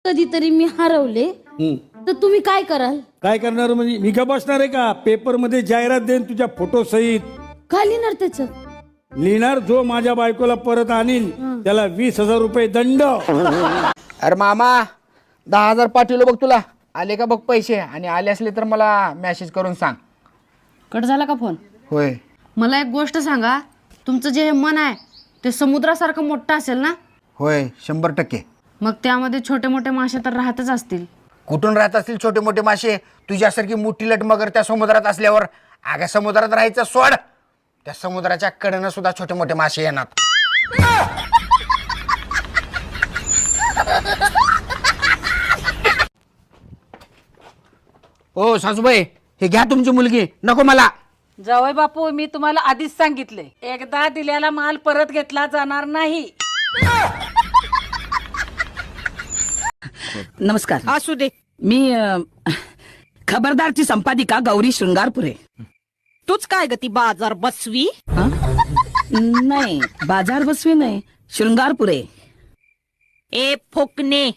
कधीतरी मी हरवले तर तुम्ही काय कराल? काय करणार म्हणजे मी का बसणार आहे का? पेपर मध्ये जाहिरात देईन तुझ्या फोटो सहित. काय लिहिणार त्याचं? लिहिणार जो माझ्या बायकोला परत आणील त्याला 20,000 रुपये दंड. अरे मामा 10,000 पाठवलं बघ तुला. आले का बघ पैसे, आणि आले असले तर मला मेसेज करून सांग. कट झाला का फोन? होय. मला एक गोष्ट सांगा, तुमचं जे हे मन आहे ते समुद्रासारखं मोठं असेल ना? होय 100%. मग त्यामध्ये छोटे मोठे मासे तर राहतच असतील. कुठून राहत असतील छोटे मोठे मासे? तुझ्यासारखी मोठी लट मगर त्या समुद्रात असल्यावर अगं समुद्रात राहायचं सोड. त्या समुद्राच्या कडेनं सुद्धा छोटे मोठे मासे येणार. ओ सासूबाई, हे घ्या तुमची मुलगी. नको मला. जावई बापू, मी तुम्हाला आधीच सांगितले, एकदा दिलेला माल परत घेतला जाणार नाही. नमस्कार. असू दे. मी खबरदारची संपादिका गौरी शृंगारपुरे. तूच काय गती बाजार बसवी? नाही, बाजार बसवी नाही, शृंगारपुरे. ए फोकणे.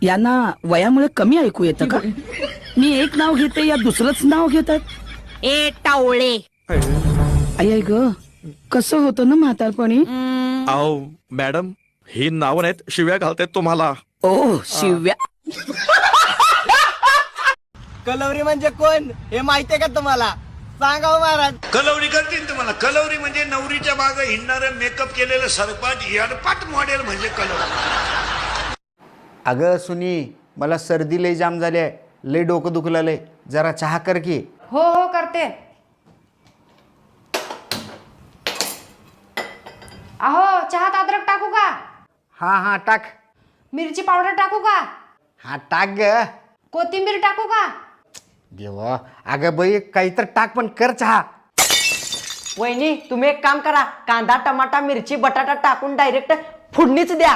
यांना वयामुळे कमी ऐकू येतं का? मी एक नाव घेते या दुसरंच नाव घेतात. ए टावळे. आई ग, कसं होतं ना म्हातारपणी. आओ मॅडम, ही नाव नाहीत, शिव्या घालतायत तुम्हाला. ओ शिव्या. कलवरी म्हणजे कोण हे माहितीये का तुम्हाला? सांगा हो महाराज. कलवरी करतील तुम्हाला. कलवरी म्हणजे नवरीच्या मागे हिंडणारं मेकअप केलेलं सरपाट येडपाट मॉडेल म्हणजे कलवरी. अगं सुनी, मला सर्दी लय जाम झाली आहे, लय डोकं दुखलं, जरा चहा कर की. हो हो करते. अहो, चहात अद्रक टाकू का? हा टाक. मिरची पावडर टाकू का? हा टाक ग. कोथिंबीर टाकू का? देवा, अगं बाई काही तर टाक, पण कर चहा. वहिनी, तुम्ही एक काम करा, कांदा टमाटा मिरची बटाटा टाकून डायरेक्ट फोडणीच द्या.